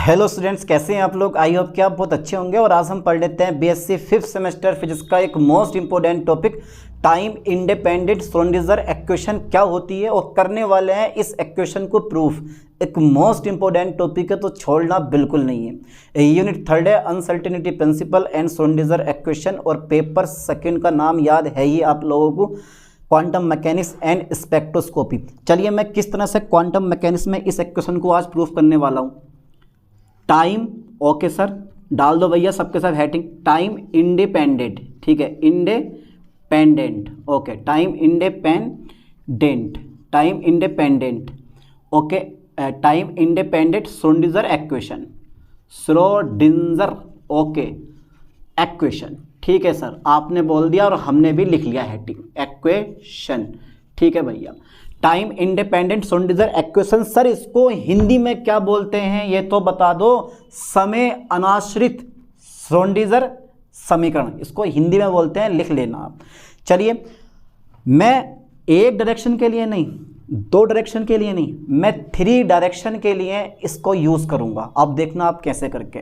Hello students, कैसे हैं आप लोग। आई होप कि आप बहुत अच्छे होंगे। और आज हम पढ़ लेते हैं बीएससी 5th सेमेस्टर फिजिक्स का एक most important topic, time independent Schrodinger equation क्या होती है और करने वाले हैं इस इक्वेशन को प्रूफ। एक मोस्ट इंपॉर्टेंट टॉपिक है तो छोड़ना बिल्कुल नहीं है। यूनिट 3 है uncertainty principle and Schrodinger equation, और पेपर सेकंड का नाम याद है ही आप लोगों को, क्वांटम मैकेनिक्स एंड स्पेक्ट्रोस्कोपी। चलिए मैं किस तरह से क्वांटम मैकेनिक्स में इस इक्वेशन को आज प्रूफ करने वाला हूँ। टाइम, ओके सर, डाल दो भैया सबके सब हेडिंग, टाइम इंडिपेंडेंट, ठीक है, independent, okay, time independent, time independent, okay, time independent Schrodinger equation, Schrodinger, okay, equation, ठीक है सर, आपने बोल दिया और हमने भी लिख लिया हेडिंग, इक्वेशन, ठीक है भैया। Time independent Schrodinger equation, sir इसको हिंदी में क्या बोलते हैं ये तो बता दो। समय अनाश्रित श्रोडिंगर समीकरण, इसको हिंदी में बोलते हैं, लिख लेना आप। चलिए मैं एक डायरेक्शन के लिए नहीं, दो डायरेक्शन के लिए नहीं, मैं 3 डायरेक्शन के लिए इसको यूज करूंगा। अब देखना आप कैसे करके,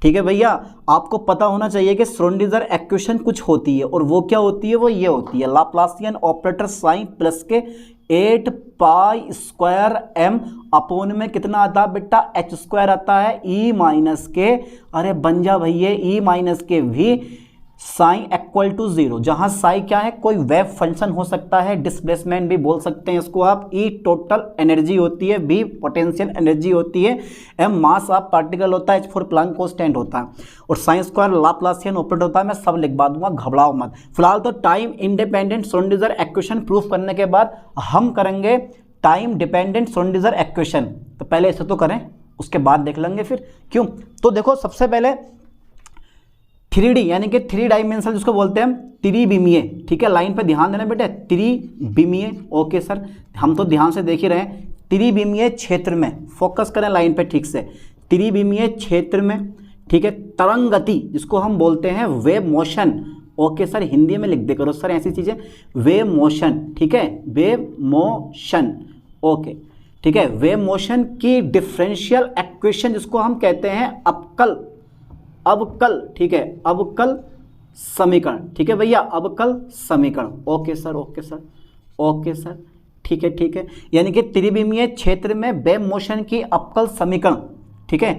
ठीक है भैया। आपको पता होना चाहिए कि श्रोडिंगर इक्वेशन कुछ होती है, और वो क्या होती है, वो ये होती है लाप्लासियन ऑपरेटर साइन प्लस के 8 पाई स्क्वायर एम अपोन में कितना आता है बेटा, एच स्क्वायर आता है, ई माइनस के, अरे बन जा भैया, ई माइनस के भी साइन इक्वल टू 0, जहां साइन क्या है, कोई वेव फंक्शन हो सकता है, डिस्प्लेसमेंट भी बोल सकते हैं इसको आप, ई टोटल एनर्जी होती है, बी पोटेंशियल एनर्जी होती है, एम मास ऑफ पार्टिकल होता है, एच फॉर प्लैंक कांस्टेंट होता है, और साइन स्क्वायर लाप्लासियन ऑपरेटर होता है। मैं सब लिखवा दूंगा, घबराओ मत। फिलहाल तो time independent Schrodinger equation proof करने के बाद हम करेंगे टाइम डिपेंडेंट श्रोडिंगर इक्वेशन। तो पहले इसे तो करें, उसके बाद देख लेंगे फिर, क्यों। तो देखो सबसे पहले 3D यानी कि 3 डायमेंशनल जिसको बोलते हैं हम, त्रिविमीय, ठीक है, लाइन पे ध्यान देना बेटे, त्रिविमीय, ओके सर, हम तो ध्यान से देख ही रहे हैं। त्रिविमीय क्षेत्र में फोकस करें लाइन पे ठीक से, त्रिविमीय क्षेत्र में, ठीक है, तरंग गति जिसको हम बोलते हैं wave motion, okay sir, Hindi में लिख दे करो सर ऐसी चीजें, वेव मोशन, ठीक है, वेव मोशन, ओके, ठीक है, वेव मोशन की डिफरेंशियल इक्वेशन जिसको हम कहते हैं अवकल, ठीक है, अवकल समीकरण, ठीक है भैया, अवकल समीकरण, okay sir, okay sir, okay sir, ठीक है, ठीक है, यानी कि त्रिविमीय क्षेत्र में वेव मोशन की अवकल समीकरण, ठीक है,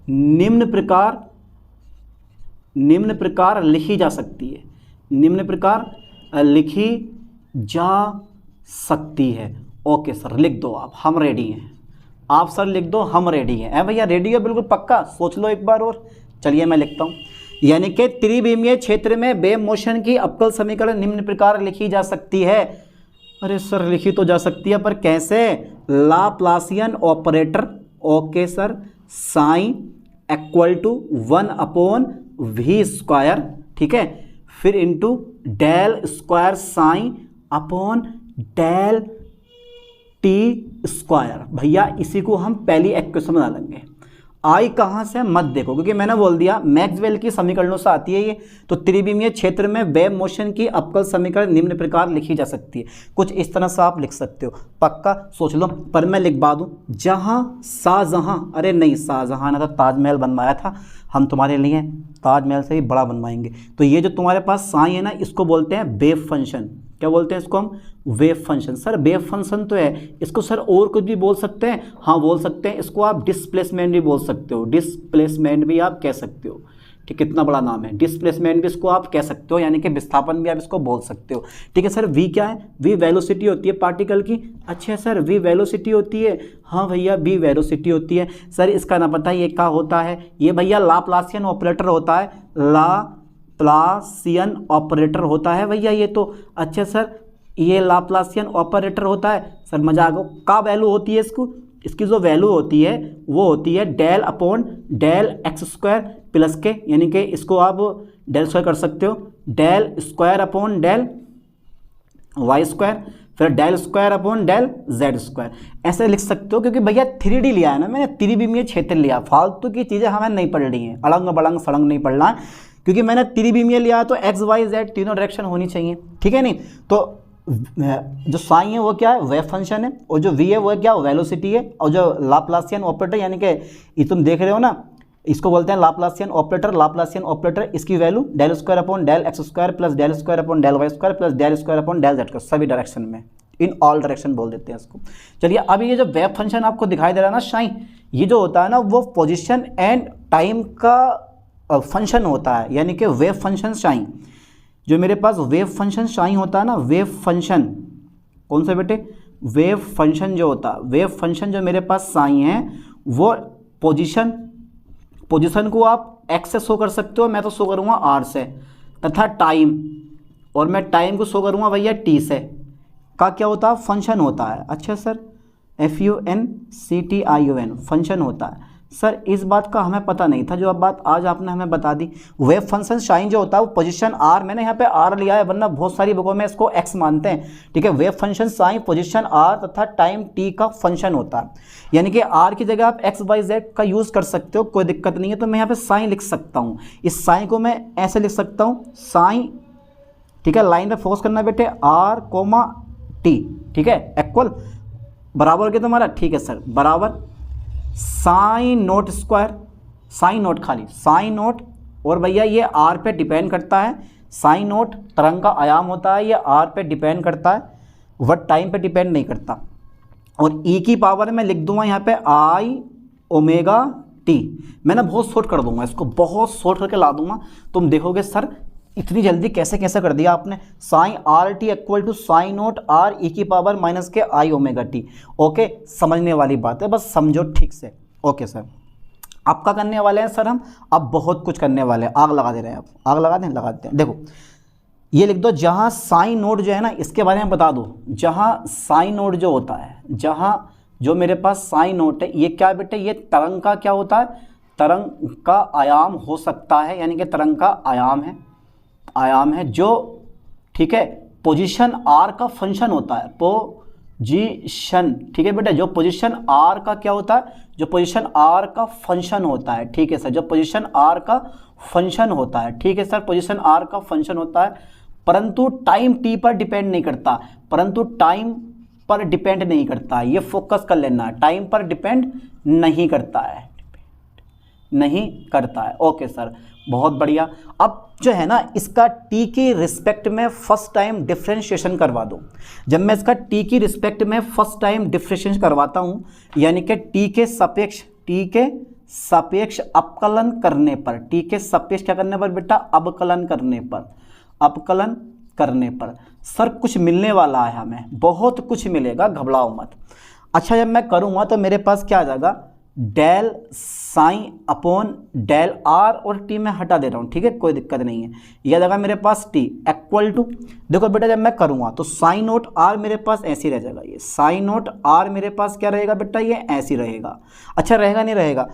निम्न प्रकार लिखी जा सकती है, निम्न प्रकार लिखी जा सकती है, ओके सर, लिख दो आप, हम रेडी हैं, आप सर लिख दो, हम रेडी हैं। भैया रेडी है बिल्कुल पक्का, सोच लो एक बार और। चलिए मैं लिखता हूं, यानी कि त्रिविमीय क्षेत्र में वेव मोशन की अवकल समीकरण निम्न प्रकार लिखी जा सकती है। अरे सर लिखी तो जा सकती है, पर कैसे, Laplacian operator, okay sir, psi equal to 1 upon v square, ठीक है, फिर into del square psi upon del t square. भैया इसी को हम पहली इक्वेशन में डालेंगे। आई कहाँ से मत देखो, क्योंकि मैंने बोल दिया मैक्सवेल की समीकरणों से आती है ये। तो त्रिविमीय क्षेत्र में वेव मोशन की अवकल समीकरण निम्न प्रकार लिखी जा सकती है। कुछ इस तरह से आप लिख सकते हो, पक्का सोच लो, पर मैं लिखवा दूं, जहां शाहजहां, अरे नहीं, शाहजहां ने तो ताजमहल बनवाया था, हम तुम्हारे लिए ताजमहल से ही बड़ा बनवाएंगे। तो ये जो तुम्हारे पास साइन है ना, इसको बोलते हैं वेव फंक्शन। क्या बोलते हैं इसको हम, wave function. Sir wave function तो है, इसको सर और कुछ भी बोल सकते हैं, हाँ बोल सकते हैं, इसको आप डिस्प्लेसमेंट भी बोल सकते हो, डिस्प्लेसमेंट भी आप कह सकते हो, ठीक, कितना बड़ा नाम है, डिस्प्लेसमेंट भी इसको आप कह सकते हो, यानी कि विस्थापन भी आप इसको बोल सकते हो, ठीक है सर। वी क्या है, वी वेलोसिटी होती है पार्टिकल की। अच्छा सर वी वेलोसिटी होती है, हाँ भैया वी वेलोसिटी होती है। सर इसका ना पता ये क्या होता है, ये भैया लाप्लासियन ऑपरेटर होता है, लाप्लासियन ऑपरेटर होता है भैया ये तो। अच्छा सर ये लाप्लासियन ऑपरेटर होता है, सर मजा आ गया, का वैल्यू होती है इसको, इसकी जो वैल्यू होती है वो होती है del upon del x square plus के, यानी कि इसको आप डेल स्क्वायर कर सकते हो, del square upon del Y square, फिर del square upon del Z square, ऐसे लिख सकते हो। क्योंकि भैया 3D लिया है ना मैंने, त्रिविमीय क्षेत्र लिया, फालतू की चीज़ें हमें नहीं पढ़ रही हैं, अड़ंग बड़ंग सड़ंग नहीं पढ़ना है, क्योंकि मैंने त्रिविमीय लिया तो एक्स वाई जेड तीनों डायरेक्शन होनी चाहिए, ठीक है नहीं। तो जो साइन है वो क्या है, वेव फंक्शन है, और जो वी है वो क्या, वेलोसिटी है, और जो लाप्लासियन ऑपरेटर यानी कि ये तुम देख रहे हो ना, इसको बोलते हैं लाप्लासियन ऑपरेटर। लाप्लासियन ऑपरेटर इसकी value del square upon del x square plus del square upon del Y square plus del square upon del Z square, सभी डायरेक्शन में, इन ऑल डायरेक्शन बोल देते हैं इसको। चलिए अब ये जो वेव फंक्शन आपको दिखाई दे रहा है ना साइन, ये जो होता है ना वो पोजीशन एंड टाइम का फंक्शन होता है, यानी कि वेव फंक्शन साइन। जो मेरे पास वेव फंक्शन साइन होता है ना, वेव फंक्शन कौन सा बेटे, वेव फंक्शन जो होता है, वेव फंक्शन जो मेरे पास साइन है वो पोजीशन को आप एक्स से शो कर सकते हो, मैं तो शो करूँगा आर से, तथा टाइम, और मैं टाइम को शो करूँगा भैया टी से, का क्या होता है, फंक्शन होता है। अच्छा सर, FUNCTION फंक्शन होता है। सर इस बात का हमें पता नहीं था, जो अब बात आज आपने हमें बता दी। वेव फंक्शन साइन जो होता है वो पोजीशन आर, मैंने यहाँ पे आर लिया है वरना बहुत सारी बुकों में इसको एक्स मानते हैं, ठीक है। Wave function psi position r तथा टाइम टी का फंक्शन होता है, यानी कि आर की जगह आप एक्स वाई जेड का यूज़ कर सकते हो, कोई दिक्कत नहीं है। तो मैं यहाँ पे साइन लिख सकता हूँ, इस साइन को मैं ऐसे लिख सकता हूँ साइन, ठीक है, लाइन पे फोकस करना बेटे, आर कोमा टी, ठीक है, इक्वल बराबर हो गया तुम्हारा, ठीक है सर, बराबर psi naught square, psi naught खाली साइन नोट, और भैया ये आर पे डिपेंड करता है, साइन नोट तरंग का आयाम होता है, ये आर पे डिपेंड करता है, वह टाइम पे डिपेंड नहीं करता। और ई की पावर में लिख दूंगा यहाँ पे आई ओमेगा टी, मैं ना बहुत शॉर्ट कर दूंगा इसको, बहुत शॉर्ट करके ला दूंगा, तुम देखोगे सर इतनी जल्दी कैसे कैसे कर दिया आपने। Psi r t equal to psi naught r e की पावर माइनस के आई ओमेगा टी। ओके, समझने वाली बात है, बस समझो ठीक से। ओके सर, अब क्या करने वाले हैं सर हम, अब बहुत कुछ करने वाले हैं, आग लगा दे रहे हैं, अब आग लगा दें, लगाते हैं। देखो ये लिख दो, जहाँ साइन नोट जो है ना, इसके बारे में बता दो, जहाँ साइन नोट जो होता है, जहाँ जो मेरे पास साइन नोट है, ये क्या बेटे, ये तरंग का क्या होता है, तरंग का आयाम हो सकता है, यानी कि तरंग का आयाम है जो, ठीक है, पोजीशन आर का फंक्शन होता है, पोजीशन, ठीक है बेटा, जो पोजीशन आर का क्या होता है, जो पोजीशन आर का फंक्शन होता है, ठीक है सर, जो पोजीशन आर का फंक्शन होता है, ठीक है सर, पोजीशन आर का फंक्शन होता है, परंतु टाइम टी पर डिपेंड नहीं करता, परंतु टाइम पर डिपेंड नहीं करता, ये फोकस कर लेना, टाइम पर डिपेंड नहीं करता है, नहीं करता है। ओके सर, बहुत बढ़िया। अब जो है ना, इसका टी की रिस्पेक्ट में फर्स्ट टाइम डिफ्रेंशिएशन करवा दो। जब मैं इसका टी की रिस्पेक्ट में फर्स्ट टाइम डिफ्रेंशिएशन करवाता हूँ, यानी कि टी के सापेक्ष अपकलन करने पर, टी के सापेक्ष क्या करने पर बेटा, अवकलन करने पर, अपकलन करने पर सर कुछ मिलने वाला है हमें, बहुत कुछ मिलेगा, घबराओ मत। अच्छा, जब मैं करूँगा तो मेरे पास क्या आ जाएगा, del psi upon del r, और टी मैं हटा दे रहा हूँ, ठीक है, कोई दिक्कत नहीं है। यह जगह मेरे पास टी इक्वल टू, देखो बेटा जब मैं करूँगा तो साइन नोट आर मेरे पास ऐसे रह जाएगा, ये साइन नोट आर मेरे पास क्या रहेगा बेटा, ये ऐसे रहेगा। अच्छा रहेगा नहीं रहेगा,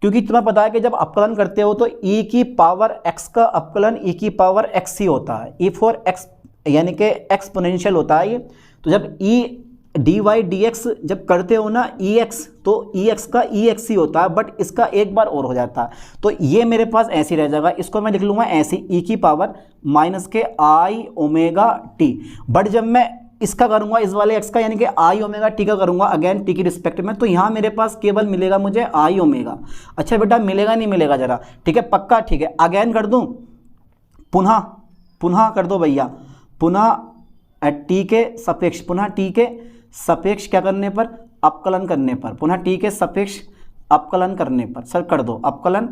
क्योंकि तुम्हें पता है कि जब अपकलन करते हो तो ई की पावर एक्स का अपकलन ई की पावर एक्स ही होता है, ई फॉर एक्स यानी कि एक्सपोनेंशियल होता है ये। तो जब e d y d x जब करते हो ना ई एक्स, तो ई एक्स का ई एक्स ही होता है, बट इसका एक बार और हो जाता है, तो ये मेरे पास ऐसे रह जाएगा, इसको मैं लिख लूँगा ऐसे, ई की पावर माइनस के आई ओमेगा टी। बट जब मैं इसका करूँगा, इस वाले एक्स का यानी कि आई ओमेगा टी का करूँगा, अगेन टी की रिस्पेक्ट में, तो यहाँ मेरे पास केवल मिलेगा मुझे आई ओमेगा। अच्छा बेटा मिलेगा नहीं मिलेगा जरा, ठीक है पक्का, ठीक है, अगेन कर दूँ, पुनः कर दो भैया, पुनः टी के सापेक्ष, पुनः टी के सापेक्ष क्या करने पर, अपकलन करने पर, पुनः टी के सापेक्ष अपकलन करने पर, सर कर दो अपकलन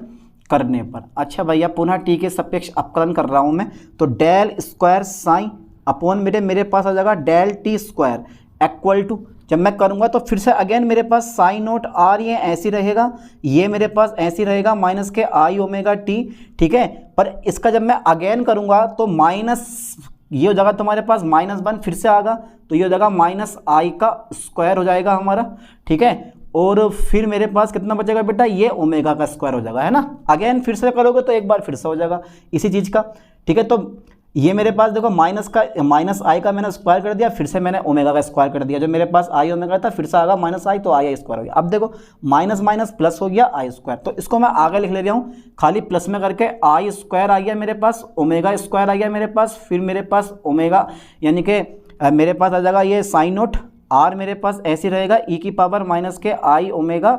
करने पर। अच्छा भैया पुनः टी के सापेक्ष अपकलन कर रहा हूँ मैं, तो डेल स्क्वायर साइन अपॉन मेरे पास आ जाएगा del t square equal to, जब मैं करूँगा तो फिर से अगेन मेरे पास साइन नोट आर ये ऐसी रहेगा, ये मेरे पास ऐसी रहेगा माइनस के आई ओमेगा टी, ठीक है। पर इसका जब मैं अगेन करूँगा तो माइनस, ये हो जाएगा तुम्हारे पास -1 फिर से आएगा, तो ये हो जाएगा माइनस आई का स्क्वायर हो जाएगा हमारा, ठीक है। और फिर मेरे पास कितना बचेगा बेटा, ये ओमेगा का स्क्वायर हो जाएगा, है ना। अगेन फिर से करोगे तो एक बार फिर से हो जाएगा इसी चीज़ का, ठीक है। तो ये मेरे पास देखो माइनस आई का मैंने स्क्वायर कर दिया, फिर से मैंने ओमेगा का स्क्वायर कर दिया, जो मेरे पास आई ओमेगा था फिर से आएगा माइनस आई, तो आई स्क्वायर हो गया। अब देखो माइनस माइनस प्लस हो गया आई स्क्वायर, तो इसको मैं आगे लिख ले रहा हूँ खाली प्लस में करके, आई स्क्वायर आ गया मेरे पास, ओमेगा स्क्वायर आ गया मेरे पास, फिर मेरे पास ओमेगा यानी कि मेरे पास आ जाएगा ये साइन नोट आर मेरे पास ऐसे रहेगा ई की पावर माइनस के आई ओमेगा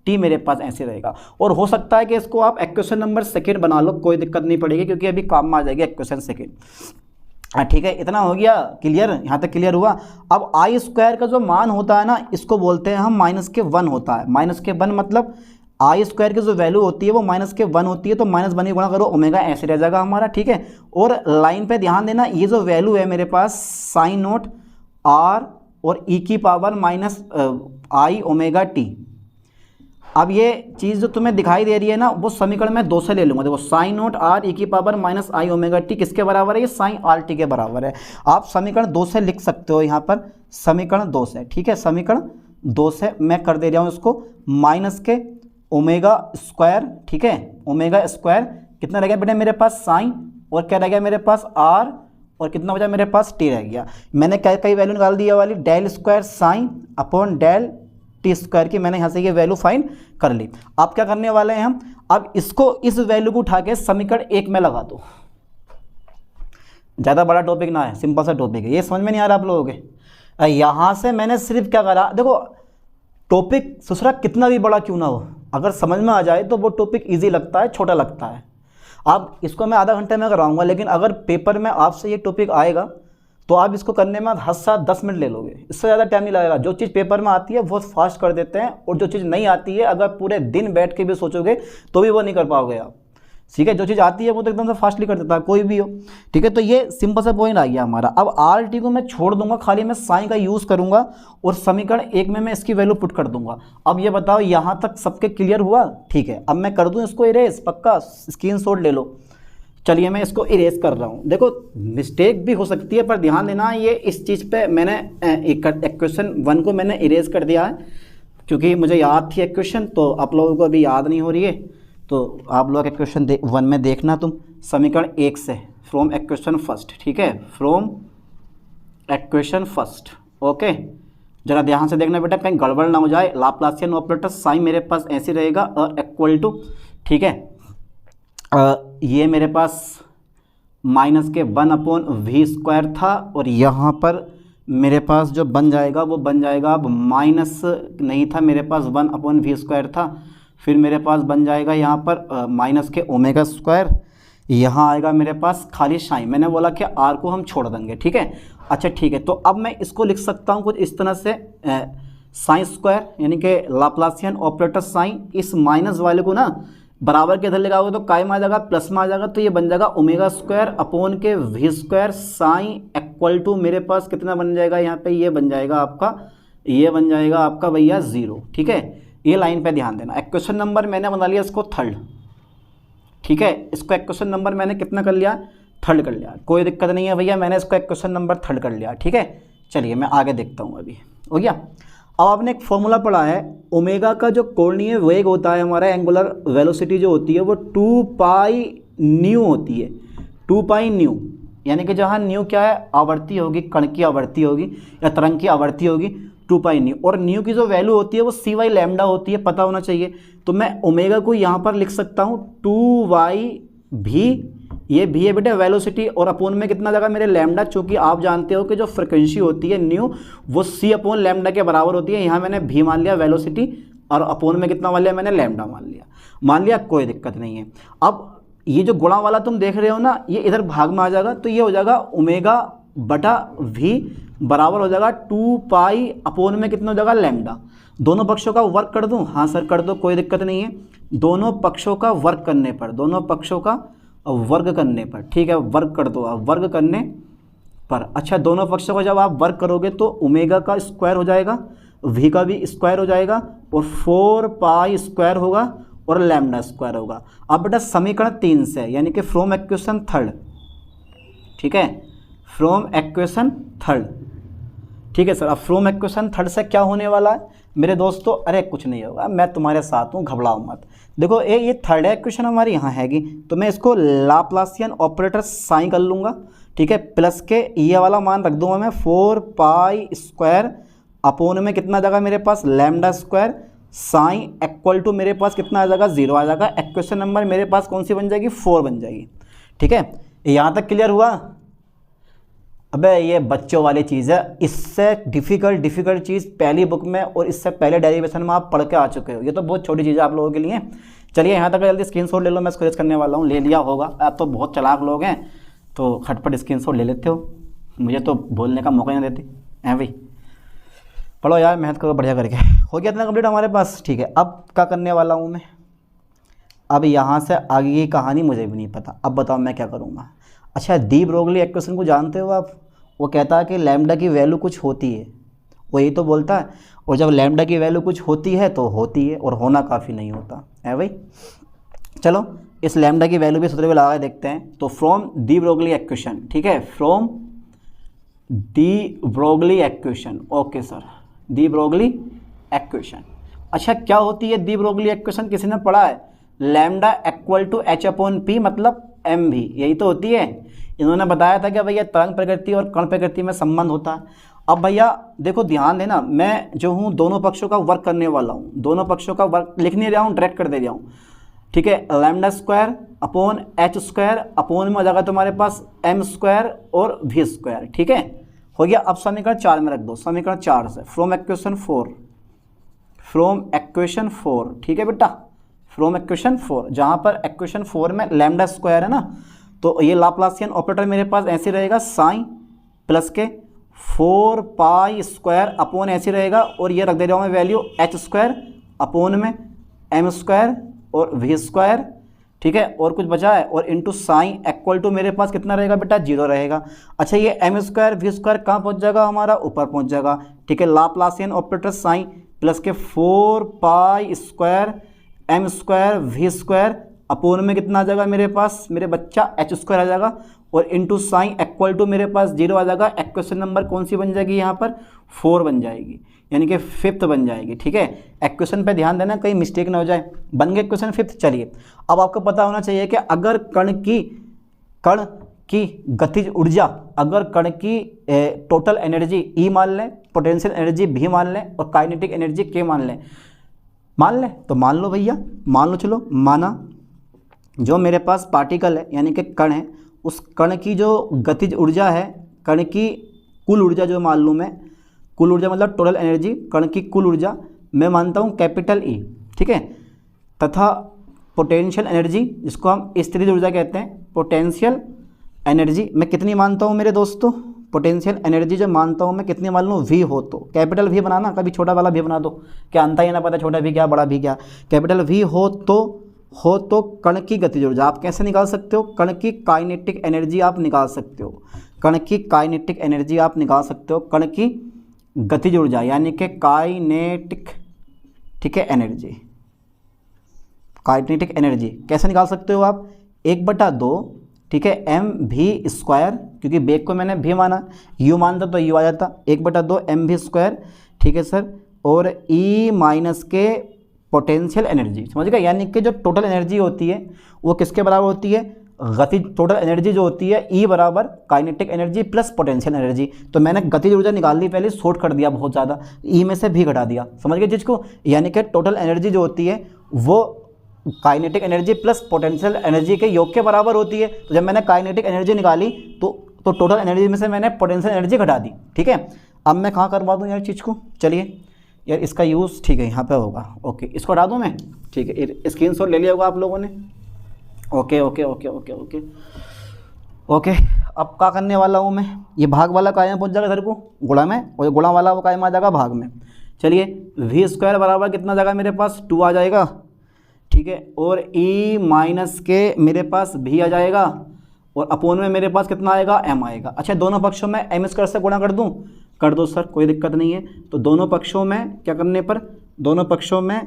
टी मेरे पास ऐसे रहेगा। और हो सकता है कि इसको आप इक्वेशन नंबर सेकेंड बना लो, कोई दिक्कत नहीं पड़ेगी क्योंकि अभी काम में आ जाएगी इक्वेशन सेकेंड। ठीक है, इतना हो गया क्लियर, यहाँ तक क्लियर हुआ। अब आई स्क्वायर का जो मान होता है ना, इसको बोलते हैं हम माइनस के 1 होता है। माइनस के 1 मतलब आई स्क्वायर की जो वैल्यू होती है वो माइनस के 1 होती है, तो माइनस 1 गुणा करो ओमेगा ऐसे रह जाएगा हमारा। ठीक है, और लाइन पे ध्यान देना, ये जो वैल्यू है मेरे पास साइन नोट आर और ई की पावर माइनस आई ओमेगा टी। अब ये चीज़ जो तुम्हें दिखाई दे रही है ना, वो समीकरण में 2 से ले लूँगा। देखो साइन नोट आर ई की पावर माइनस आई ओमेगा टी किसके बराबर है? ये साइन आर टी के बराबर है। आप समीकरण 2 से लिख सकते हो यहाँ पर, समीकरण 2 से। ठीक है, समीकरण 2 से मैं कर दे रहा हूँ इसको, माइनस के ओमेगा स्क्वायर। ठीक है, ओमेगा स्क्वायर कितना रह गया बेटा मेरे पास? साइन, और क्या रह गया मेरे पास? आर, और कितना बचा मेरे पास? टी रह गया। मैंने कई वैल्यू निकाल दी है वाली, del square psi upon del t square की, मैंने यहाँ से ये वैल्यू फाइंड कर ली। अब क्या करने वाले हैं हम? अब इसको, इस वैल्यू को उठा के समीकरण 1 में लगा दो। ज़्यादा बड़ा टॉपिक ना है, सिंपल सा टॉपिक है, ये समझ में नहीं आ रहा आप लोगों के? यहाँ से मैंने सिर्फ क्या करा, देखो टॉपिक ससुरा कितना भी बड़ा क्यों ना हो, अगर समझ में आ जाए तो वो टॉपिक ईजी लगता है, छोटा लगता है। अब इसको मैं आधा घंटे में कराऊंगा, लेकिन अगर पेपर में आपसे ये टॉपिक आएगा तो आप इसको करने में हद से 10 मिनट ले लोगे, इससे ज़्यादा टाइम नहीं लगेगा। जो चीज़ पेपर में आती है बहुत फास्ट कर देते हैं, और जो चीज़ नहीं आती है अगर पूरे दिन बैठ के भी सोचोगे तो भी वो नहीं कर पाओगे आप। ठीक है, जो चीज़ आती है वो तो एकदम से फास्टली कर देता है, कोई भी हो। ठीक है, तो ये सिंपल सा पॉइंट आ गया हमारा। अब आर टी को मैं छोड़ दूंगा, खाली मैं साइन का यूज़ करूंगा, और समीकरण 1 में मैं इसकी वैल्यू पुट कर दूंगा। अब ये बताओ यहाँ तक सबके क्लियर हुआ? ठीक है, अब मैं कर दूँ इसको इरेज, पक्का स्क्रीनशॉट ले लो। चलिए मैं इसको इरेज कर रहा हूँ। देखो मिस्टेक भी हो सकती है, पर ध्यान देना ये इस चीज़ पे मैंने इक्वेशन 1 को मैंने इरेज कर दिया है, क्योंकि मुझे याद थी इक्वेशन, तो आप लोगों को अभी याद नहीं हो रही है, तो आप लोग इक्वेशन 1 में देखना तुम, समीकरण 1 से, फ्रॉम इक्वेशन फर्स्ट। ठीक है, फ्रॉम इक्वेशन फर्स्ट। ओके, जरा ध्यान से देखना बेटा, कहीं गड़बड़ ना हो जाए। लाप्लासियन ऑपरेटर साइन मेरे पास ऐसे रहेगा और इक्वल टू, ठीक है, ये मेरे पास माइनस के 1 अपॉन वी स्क्वायर था, और यहाँ पर मेरे पास जो बन जाएगा वो बन जाएगा, अब माइनस नहीं था मेरे पास, 1 अपॉन वी स्क्वायर था, फिर मेरे पास बन जाएगा यहाँ पर माइनस के ओमेगा स्क्वायर, यहाँ आएगा मेरे पास खाली साइन। मैंने बोला कि आर को हम छोड़ देंगे। ठीक है, अच्छा ठीक है, तो अब मैं इसको लिख सकता हूँ कुछ इस तरह से, साइन स्क्वायर यानी कि लाप्लासियन ऑपरेटर साइन, इस माइनस वाले को ना बराबर के इधर लगाओगे तो काय में आ जाएगा, प्लस में आ जाएगा, तो ये बन जाएगा ओमेगा स्क्वायर अपॉन के v square sign equal to मेरे पास कितना बन जाएगा यहाँ पे? ये बन जाएगा आपका, ये बन जाएगा आपका भैया 0। ठीक है, ये लाइन पे ध्यान देना। इक्वेशन नंबर मैंने बना लिया इसको 3rd। ठीक है, इसको इक्वेशन नंबर मैंने कितना कर लिया? 3rd कर लिया, कोई दिक्कत नहीं है भैया, मैंने इसको इक्वेशन नंबर 3rd कर लिया। ठीक है, चलिए मैं आगे देखता हूँ, अभी हो गया। अब आपने एक फॉर्मूला पढ़ा है, ओमेगा का जो कोणीय वेग होता है हमारा, एंगुलर वेलोसिटी जो होती है वो 2 पाई न्यू होती है। 2 पाई न्यू यानी कि जहाँ न्यू क्या है? आवृत्ति होगी, कण की आवृत्ति होगी या तरंग की आवृत्ति होगी, 2 पाई न्यू। और न्यू की जो वैल्यू होती है वो सी वाई लैम्डा होती है, पता होना चाहिए। तो मैं ओमेगा को यहाँ पर लिख सकता हूँ 2 वाई भी, ये भी है बेटा वेलोसिटी, और अपोन में कितना लगा मेरे? लैम्डा, चूँकि आप जानते हो कि जो फ्रिक्वेंसी होती है न्यू वो सी अपॉन लैम्डा के बराबर होती है। यहाँ मैंने भी मान लिया वेलोसिटी, और अपोन में कितना मान लिया मैंने? लैम्डा मान लिया, कोई दिक्कत नहीं है। अब ये जो गुणा वाला तुम देख रहे हो ना, ये इधर भाग में आ जाएगा, तो ये हो जाएगा ओमेगा बटा वी बराबर हो जाएगा 2 पाई अपोन में कितना हो जाएगा? लैम्डा। दोनों पक्षों का वर्क कर दूँ? हाँ सर कर दो, कोई दिक्कत नहीं है। दोनों पक्षों का वर्क करने पर, दोनों पक्षों का वर्ग करने पर, ठीक है, वर्ग कर दो आप, वर्ग करने पर। अच्छा, दोनों पक्षों को जब आप वर्ग करोगे तो ओमेगा का स्क्वायर हो जाएगा, वी का भी स्क्वायर हो जाएगा, और 4 पाई स्क्वायर होगा, और लैम्डा स्क्वायर होगा। अब बेटा समीकरण 3 से, यानी कि फ्रॉम इक्वेशन 3rd। ठीक है, फ्रॉम इक्वेशन 3rd। ठीक है सर, अब फ्रॉम इक्वेशन 3rd से क्या होने वाला है मेरे दोस्तों? अरे कुछ नहीं होगा, मैं तुम्हारे साथ हूँ, घबराओ मत। देखो ये 3rd इक्वेशन हमारी यहाँ हैगी, तो मैं इसको लाप्लासियन ऑपरेटर साइन कर लूँगा। ठीक है, प्लस के ये वाला मान रख दूँगा मैं 4 पाई स्क्वायर अपोन में कितना आ जाएगा मेरे पास? Lambda square sign equal to मेरे पास कितना आ जाएगा? 0 आ जाएगा। इक्वेशन नंबर मेरे पास कौन सी बन जाएगी? 4 बन जाएगी। ठीक है, यहाँ तक क्लियर हुआ? अबे ये बच्चों वाली चीज़ है, इससे डिफ़िकल्ट चीज़ पहली बुक में और इससे पहले डेरिवेशन में आप पढ़ के आ चुके हो। ये तो बहुत छोटी चीज़ है आप लोगों के लिए। चलिए यहाँ तक जल्दी स्क्रीनशॉट ले लो, मैं इसको रेस करने वाला हूँ। ले लिया होगा, आप तो बहुत चालाक लोग हैं तो खटपट स्क्रीनशॉट ले लेते हो, मुझे तो बोलने का मौका नहीं देते हैं भाई। पढ़ो यार, मेहनत करो बढ़िया करके। हो गया इतना कंप्लीट हमारे पास, ठीक है। अब क्या करने वाला हूँ मैं, अब यहाँ से आगे की कहानी मुझे भी नहीं पता। अब बताओ मैं क्या करूँगा। अच्छा, डी ब्रोगली इक्वेशन को जानते हो आप? वो कहता है कि लैम्डा की वैल्यू कुछ होती है, वो यही तो बोलता है। और जब लैम्डा की वैल्यू कुछ होती है तो होती है, और होना काफ़ी नहीं होता है भाई। चलो इस लैम्डा की वैल्यू भी सूत्र में लगा देखते हैं। तो फ्रॉम डी ब्रोगली इक्वेशन, ठीक है, from de Broglie equation, okay sir, de Broglie equation. अच्छा क्या होती है डी ब्रोगली इक्वेशन, किसी ने पढ़ा है? Lambda equal to h upon p मतलब एम भी, यही तो होती है। इन्होंने बताया था कि भैया तरंग प्रकृति और कण प्रकृति में संबंध होता है। अब भैया देखो ध्यान देना, मैं जो हूँ दोनों पक्षों का वर्क करने वाला हूँ, दोनों पक्षों का वर्क लिख नहीं रहा हूँ, डायरेक्ट कर दे रहा हूँ, ठीक है। Lambda square upon H square upon में हो जाएगा तुम्हारे पास एम स्क्वायर और वी स्क्वायर, ठीक है, हो गया। अब समीकरण 4 में रख दो, समीकरण 4 से फ्रॉम इक्वेशन 4, फ्रॉम इक्वेशन 4, ठीक है बेटा, फ्रॉम इक्वेशन 4, जहाँ पर इक्वेशन 4 में लैम्डा स्क्वायर है ना, तो ये लाप्लासियन ऑपरेटर मेरे पास ऐसे रहेगा, साइन प्लस के 4 पाई स्क्वायर अपॉन ऐसे रहेगा, और ये रख दे रहा हूँ मैं वैल्यू एच स्क्वायर अपॉन में एम स्क्वायर और वी स्क्वायर, ठीक है, और कुछ बचा है, और इंटू साइन इक्वल टू मेरे पास कितना रहेगा बेटा, 0 रहेगा। अच्छा ये एम स्क्वायर वी स्क्वायर कहाँ पहुँच जाएगा हमारा, ऊपर पहुँच जाएगा, ठीक है। लाप्लासियन ऑपरेटर साइन प्लस के 4 pi square m square v square upon में कितना आ जाएगा मेरे पास, मेरे बच्चा एच स्क्वायर आ जाएगा, और इंटू साइन इक्वल टू मेरे पास 0 आ जाएगा। इक्वेशन नंबर कौन सी बन जाएगी यहाँ पर, 4 बन जाएगी, यानी कि 5th बन जाएगी, ठीक है। इक्वेशन पे ध्यान देना कहीं मिस्टेक ना हो जाए। बन गया इक्वेशन 5th। चलिए अब आपको पता होना चाहिए कि अगर कण की गतिज ऊर्जा, अगर कण की टोटल एनर्जी ई मान लें, पोटेंशियल एनर्जी भी मान लें, और काइनेटिक एनर्जी के मान लें, तो मान लो भैया, मान लो, चलो माना, जो मेरे पास पार्टिकल है यानी कि कण है, उस कण की जो गतिज ऊर्जा है, कण की कुल ऊर्जा जो मान लूँ मैं, कुल ऊर्जा मतलब टोटल एनर्जी, कण की कुल ऊर्जा मैं मानता हूँ कैपिटल ई, ठीक है, तथा पोटेंशियल एनर्जी जिसको हम स्थितिज ऊर्जा कहते हैं, पोटेंशियल एनर्जी मैं कितनी मानता हूँ मेरे दोस्तों, पोटेंशियल एनर्जी जो मानता हूँ मैं कितनी मान लूँ, वी हो तो कैपिटल वी बनाना, कभी छोटा वाला वी बना दो, क्या अंतर ही ना पता छोटा भी क्या बड़ा भी क्या, कैपिटल वी हो तो कण की गतिज ऊर्जा आप कैसे निकाल सकते हो, कण की काइनेटिक एनर्जी आप निकाल सकते हो, कण की काइनेटिक एनर्जी आप निकाल सकते हो, कण की गतिज ऊर्जा यानी कि काइनेटिक, ठीक है, एनर्जी, काइनेटिक एनर्जी कैसे निकाल सकते हो आप, 1/2, ठीक है, एम भी स्क्वायर, क्योंकि बेग को मैंने भी माना, यू मानता तो यू आ जाता, 1/2 एम भी स्क्वायर, ठीक है सर, और ई माइनस के पोटेंशियल एनर्जी, समझ गए, यानी कि जो टोटल एनर्जी होती है वो किसके बराबर होती है, गति टोटल एनर्जी जो होती है ई बराबर kinetic energy plus potential energy. तो मैंने गतिज ऊर्जा निकाल ली, पहले शॉर्ट कर दिया बहुत ज़्यादा, ई में से भी घटा दिया, समझ गए चीज़ को, यानी कि टोटल एनर्जी जो होती है वो kinetic energy plus potential energy के योग के बराबर होती है। तो जब मैंने काइनेटिक एनर्जी निकाली तो टोटल एनर्जी में से मैंने पोटेंशियल एनर्जी घटा दी, ठीक है। अब मैं कहाँ करवा दूँ यार चीज़ को, चलिए यार इसका यूज़, ठीक है, यहाँ पे होगा, ओके, इसको हटा दूँ मैं, ठीक है, स्क्रीनशॉट ले लिया होगा आप लोगों ने, okay okay okay okay okay okay. अब क्या करने वाला हूँ मैं, ये भाग वाला काय में पहुँच जाएगा इधर को गुणा में, और गुणा वाला वो काय में आ जाएगा भाग में। चलिए वी स्क्वायर बराबर कितना जाएगा मेरे पास, 2 आ जाएगा, ठीक है, और ई माइनस के मेरे पास भी आ जाएगा, और अपोन में मेरे पास कितना आएगा, एम आएगा। अच्छा दोनों पक्षों में एम स्क्वायर से गुणा कर दूँ, कर दो सर, कोई दिक्कत नहीं है। तो दोनों पक्षों में क्या करने पर, दोनों पक्षों में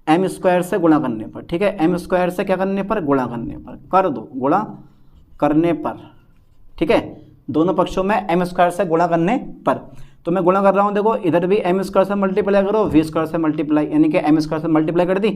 एम स्क्वायर से गुणा करने पर, ठीक है, एम स्क्वायर से क्या करने पर, गुणा करने पर, कर दो गुणा करने पर, ठीक है, दोनों पक्षों में एम स्क्वायर से गुणा करने पर। तो मैं गुणा कर रहा हूँ, देखो इधर भी एम स्क्वायर से मल्टीप्लाई करो, वी स्क्वायर से मल्टीप्लाई, यानी कि एम स्क्वायर से मल्टीप्लाई कर दी,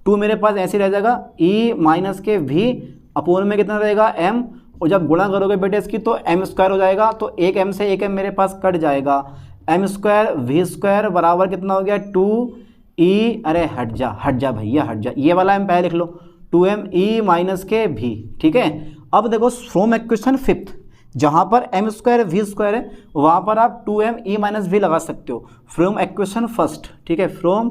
2 मेरे पास ऐसे रह जाएगा, ई माइनस के वी अपोन में कितना रहेगा, एम, और जब गुणा करोगे बेटे इसकी तो एम स्क्वायर हो जाएगा, तो एक एम से एक एम मेरे पास कट जाएगा, एम स्क्वायर वी स्क्वायर बराबर कितना हो गया, 2 ई, अरे हट जा भैया हट जा, ये वाला एम पहले लिख लो, 2m ई माइनस के भी, ठीक है। अब देखो फ्रॉम इक्वेशन 5th, जहाँ पर एम स्क्वायर वी स्क्वायर है वहाँ पर आप 2m e माइनस वी लगा सकते हो फ्रॉम इक्वेशन फर्स्ट, ठीक है, फ्रॉम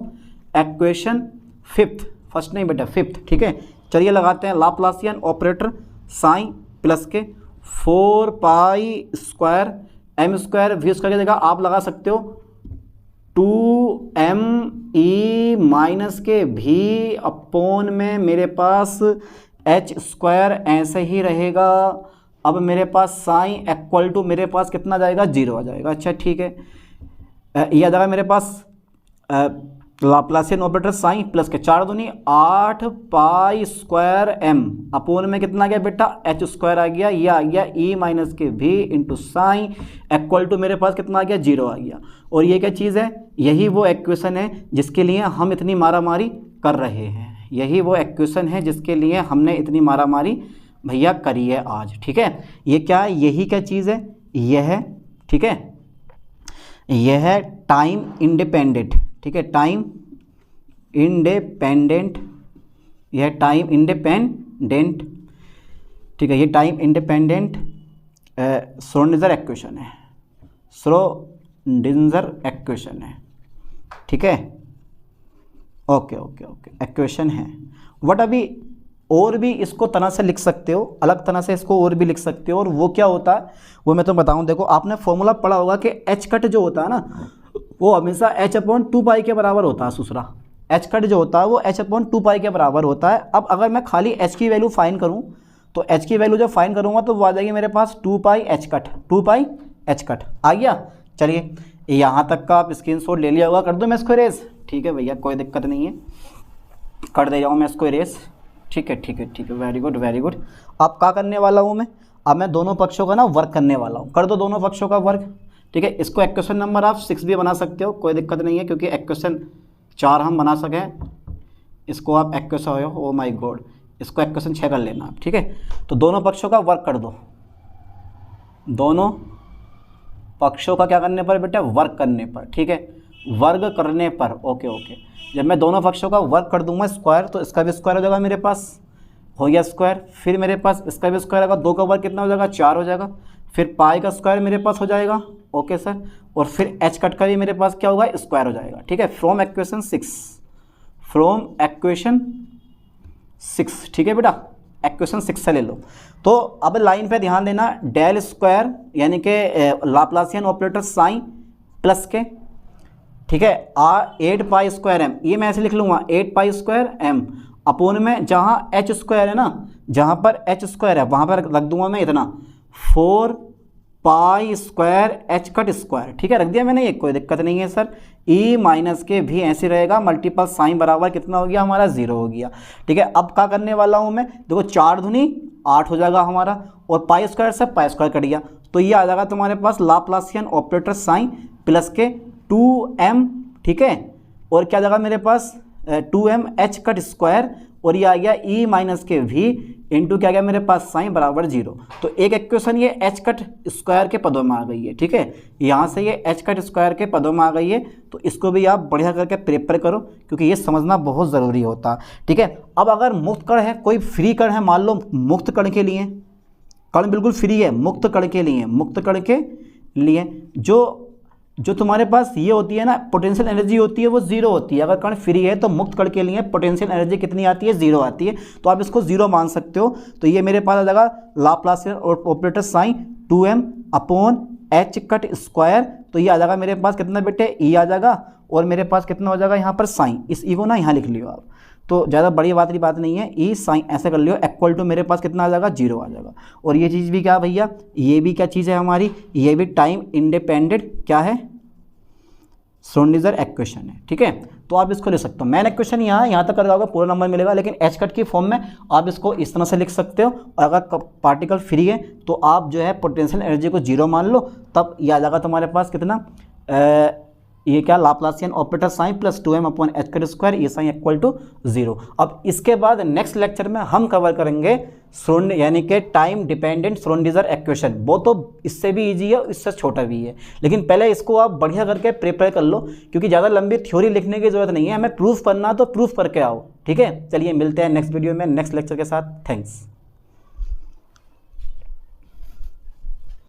इक्वेशन फिफ्थ, फर्स्ट नहीं बेटा फिफ्थ, ठीक है। चलिए लगाते हैं लाप्लासियन ऑपरेटर साइन प्लस के 4 pi square m square v square की जगह आप लगा सकते हो 2m e माइनस के भी अपॉन में मेरे पास h स्क्वायर ऐसे ही रहेगा। अब मेरे पास साइन इक्वल टू मेरे पास कितना जाएगा, 0 आ जाएगा। अच्छा ठीक है, ये आ जाएगा मेरे पास लाप्लासियन ऑपरेटर साइन प्लस के 4 दूनी 8 पाई स्क्वायर एम अपोन में कितना आ गया बेटा, एच स्क्वायर आ गया। ये आ गया ई माइनस के भी इंटू साइन इक्वल टू मेरे पास कितना आ गया, 0 आ गया। और ये क्या चीज़ है, यही वो इक्वेशन है जिसके लिए हम इतनी मारामारी कर रहे हैं। यही वो इक्वेशन है जिसके लिए हमने इतनी मारामारी भैया करी है आज, ठीक है। ये क्या है, यही क्या चीज़ है, यह है, ठीक है, यह है टाइम इंडिपेंडेंट, ठीक है, टाइम इंडिपेंडेंट, यह टाइम इंडिपेंडेंट, ठीक है, ये टाइम इंडिपेंडेंट श्रोडिंगर इक्वेशन है, श्रोडिंगर इक्वेशन है, ठीक है। ओके ओके ओके, इक्वेशन है। व्हाट अभी और भी इसको तरह से लिख सकते हो, अलग तरह से इसको और भी लिख सकते हो। और वो क्या होता है वो मैं तो बताऊं। देखो आपने फॉर्मूला पढ़ा होगा कि एच कट जो होता है ना वो हमेशा एच अपॉन 2 पाई के बराबर होता है। दूसरा एच कट जो होता है वो एच अपॉन 2 पाई के बराबर होता है। अब अगर मैं खाली एच की वैल्यू फाइन करूं तो एच की वैल्यू जब फाइन करूंगा तो वो आ जाएगी मेरे पास 2 पाई एच कट, 2 पाई एच कट आ गया। चलिए यहाँ तक का आप स्क्रीनशॉट ले लिया होगा, कर दो मैं इसको इरेज, ठीक है भैया, कोई दिक्कत नहीं है, कर दे जाऊँ मैं इसको इरेज, ठीक है ठीक है ठीक है, वेरी गुड वेरी गुड। अब क्या करने वाला हूँ मैं, अब मैं दोनों पक्षों का ना वर्क करने वाला हूँ। कर दो दोनों पक्षों का वर्क, ठीक है। इसको इक्वेशन नंबर आप 6 भी बना सकते हो, कोई दिक्कत नहीं है, क्योंकि इक्वेशन 4 हम बना सकें। इसको आप इक्वेशन, ओ माय गॉड, इसको इक्वेशन 6 कर लेना आप, ठीक है। तो दोनों पक्षों का वर्क कर दो, दोनों पक्षों का क्या करने पर बेटा, वर्क करने पर, ठीक है, वर्ग करने पर। ओके ओके, जब मैं दोनों पक्षों का वर्क कर दूंगा स्क्वायर तो इसका भी स्क्वायर हो जाएगा, मेरे पास हो गया स्क्वायर। फिर मेरे पास इसका भी स्क्वायर आएगा, 2 का वर्ग कितना हो जाएगा, 4 हो जाएगा। फिर पाई का स्क्वायर मेरे पास हो जाएगा, ओके सर। और फिर एच कट का भी मेरे पास क्या होगा, स्क्वायर हो जाएगा, ठीक है। फ्रॉम इक्वेशन 6, फ्रॉम इक्वेशन 6, ठीक है बेटा, इक्वेशन 6 से ले लो। तो अब लाइन पे ध्यान देना, डेल स्क्वायर यानी कि लाप्लासियन ऑपरेटर साइन प्लस के, ठीक है, 8 पाई स्क्वायर एम, ये मैं ऐसे लिख लूँगा 8 पाई स्क्वायर एम अपोन में जहाँ एच स्क्वायर है ना, जहाँ पर एच स्क्वायर है वहाँ पर रख दूंगा मैं इतना 4 pi square H cut square, ठीक है, रख दिया मैंने, ये कोई दिक्कत नहीं है सर। ई माइनस के भी ऐसे रहेगा, मल्टीपल साइन बराबर कितना हो गया हमारा, 0 हो गया, ठीक है। अब क्या करने वाला हूँ मैं, देखो 4 दूनी 8 हो जाएगा हमारा, और पाई स्क्वायर से पाई स्क्वायर कट गया, तो ये आ जाएगा तुम्हारे पास लाप्लासियन ऑपरेटर साइन प्लस के 2m, ठीक है, और क्या जाएगा मेरे पास 2m एच कट स्क्वायर, और ये आ गया ई माइनस के भी इंटू क्या गया मेरे पास साइन बराबर 0। तो एक इक्वेशन ये एच कट स्क्वायर के पदों में आ गई है, ठीक है, यहाँ से ये एच कट स्क्वायर के पदों में आ गई है। तो इसको भी आप बढ़िया करके प्रिपेयर करो, क्योंकि ये समझना बहुत ज़रूरी होता है, ठीक है। अब अगर मुक्त कण है, कोई फ्री कण है, मान लो मुक्त कण के लिए, कण बिल्कुल फ्री है, मुक्त कण के लिए, मुक्त कण के लिए जो तुम्हारे पास ये होती है ना पोटेंशियल एनर्जी होती है वो 0 होती है। अगर कण फ्री है तो मुक्त कण के लिए पोटेंशियल एनर्जी कितनी आती है, 0 आती है। तो आप इसको 0 मान सकते हो। तो ये मेरे पास आ जाएगा Laplacian operator psi 2m upon h cut square. तो ये आ जाएगा मेरे पास कितना बेटे, ई आ जाएगा, और मेरे पास कितना हो जाएगा यहाँ पर साइन, इस ई को ना यहाँ लिख लियो आप, तो ज़्यादा बड़ी बात नहीं है, ई साइन ऐसे कर लियो, इक्वल टू मेरे पास कितना आ जाएगा, 0 आ जाएगा। और ये चीज़ भी क्या भैया, ये भी क्या चीज़ है हमारी, ये भी टाइम इंडिपेंडेंट क्या है, श्रोडिंगर इक्वेशन है, ठीक है। तो आप इसको लिख सकते हो, मेन इक्वेशन यहाँ तक कर जाओगे पूरा नंबर मिलेगा, लेकिन एच कट की फॉर्म में आप इसको इस तरह से लिख सकते हो। और अगर पार्टिकल फ्री है तो आप जो है पोटेंशियल एनर्जी को 0 मान लो, तब ये आ जाएगा तुम्हारे पास कितना, ये क्या, Laplacian operator psi plus 2m upon h cut square, ये साइन इक्वल टू 0। अब इसके बाद नेक्स्ट लेक्चर में हम कवर करेंगे यानी कि टाइम डिपेंडेंट श्रोडिंगर इक्वेशन। वो तो इससे भी इजी है, इससे छोटा भी है, लेकिन पहले इसको आप बढ़िया करके प्रिपेयर कर लो, क्योंकि ज़्यादा लंबी थ्योरी लिखने की जरूरत नहीं है, हमें प्रूफ करना तो प्रूफ करके आओ, ठीक है। चलिए मिलते हैं नेक्स्ट वीडियो में नेक्स्ट लेक्चर के साथ, थैंक्स।